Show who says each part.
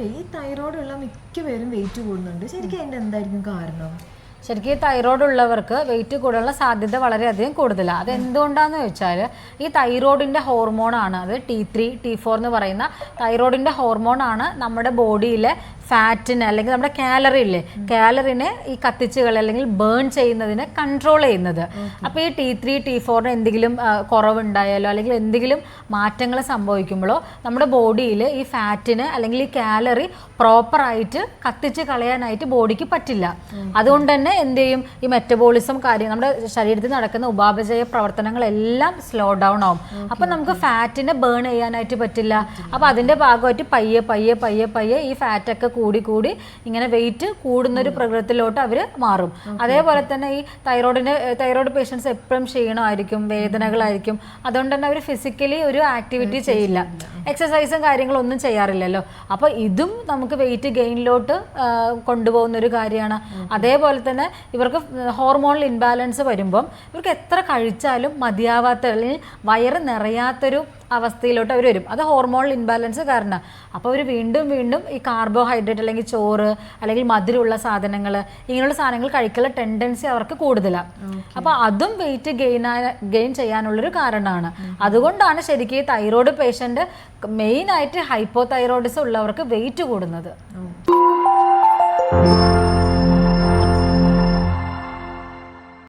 Speaker 1: അതെ, ഈ തൈറോയ്ഡ് ഉള്ള മിക്ക പേരും വെയിറ്റ് കൂടുന്നുണ്ട്. ശരിക്കും അതിന്റെ എന്തായിരിക്കും കാരണം?
Speaker 2: ശരിക്കും തൈറോയ്ഡ് ഉള്ളവർക്ക് വെയിറ്റ് കൂടാനുള്ള സാധ്യത വളരെയധികം കൂടുതലാണ്. അത് എന്തുകൊണ്ടാന്ന് വെച്ചാൽ ഈ തൈറോയിഡിൻ്റെ ഹോർമോണാണ്, അത് T3, T4 എന്ന് പറയുന്ന തൈറോയിഡിൻ്റെ ഹോർമോണാണ് നമ്മുടെ ബോഡിയിലെ ഫാറ്റിന് അല്ലെങ്കിൽ നമ്മുടെ കാലറിനെ ഈ കത്തിച്ചുകൾ അല്ലെങ്കിൽ ബേൺ ചെയ്യുന്നതിനെ കൺട്രോൾ ചെയ്യുന്നത്. അപ്പോൾ ഈ T3, T4 എന്തെങ്കിലും കുറവുണ്ടായാലോ അല്ലെങ്കിൽ എന്തെങ്കിലും മാറ്റങ്ങൾ സംഭവിക്കുമ്പോഴോ നമ്മുടെ ബോഡിയിൽ ഈ ഫാറ്റിന് അല്ലെങ്കിൽ ഈ കാലറി പ്രോപ്പറായിട്ട് കത്തിച്ച് കളയാനായിട്ട് ബോഡിക്ക് പറ്റില്ല. അതുകൊണ്ട് തന്നെ എന്ത് ചെയ്യും, ഈ മെറ്റബോളിസം കാര്യം നമ്മുടെ ശരീരത്തിൽ നടക്കുന്ന ഉപാപചയ പ്രവർത്തനങ്ങളെല്ലാം സ്ലോ ഡൗൺ ആവും. അപ്പം നമുക്ക് ഫാറ്റിനെ ബേൺ ചെയ്യാനായിട്ട് പറ്റില്ല. അപ്പോൾ അതിൻ്റെ ഭാഗമായിട്ട് പയ്യെ ഈ ഫാറ്റൊക്കെ കൂടി ഇങ്ങനെ വെയിറ്റ് കൂടുന്നൊരു പ്രകൃതത്തിലോട്ട് അവർ മാറും. അതേപോലെ തന്നെ ഈ തൈറോയ്ഡ് പേഷ്യൻസ് എപ്പോഴും ക്ഷീണമായിരിക്കും, വേദനകളായിരിക്കും. അതുകൊണ്ട് തന്നെ അവർ ഫിസിക്കലി ഒരു ആക്ടിവിറ്റി ചെയ്യില്ല, എക്സസൈസും കാര്യങ്ങളൊന്നും ചെയ്യാറില്ലല്ലോ. അപ്പോൾ ഇതും നമുക്ക് വെയിറ്റ് ഗെയിനിലോട്ട് കൊണ്ടുപോകുന്ന ഒരു കാര്യമാണ്. അതേപോലെ തന്നെ ഇവർക്ക് ഹോർമോണൽ ഇൻബാലൻസ് വരുമ്പം ഇവർക്ക് എത്ര കഴിച്ചാലും മതിയാവാത്ത അല്ലെങ്കിൽ വയറ് നിറയാത്തൊരു അവസ്ഥയിലോട്ട് അവർ വരും. അത് ഹോർമോണൽ ഇൻബാലൻസ് കാരണം. അപ്പോൾ അവർ വീണ്ടും ഈ കാർബോഹൈഡ്രേറ്റ് അല്ലെങ്കിൽ ചോറ് അല്ലെങ്കിൽ മധുരമുള്ള സാധനങ്ങൾ, ഇങ്ങനെയുള്ള സാധനങ്ങൾ കഴിക്കാനുള്ള ടെൻഡൻസി അവർക്ക് കൂടുതലാണ്. അപ്പോൾ അതും വെയിറ്റ് ഗെയിൻ ചെയ്യാനുള്ളൊരു കാരണമാണ്. അതുകൊണ്ടാണ് ശരിക്കും ഈ തൈറോയ്ഡ് പേഷ്യൻ്റ് മെയിനായിട്ട് ഹൈപ്പോ തൈറോയിഡിസം ഉള്ളവർക്ക് വെയിറ്റ് കൂടുന്നത്.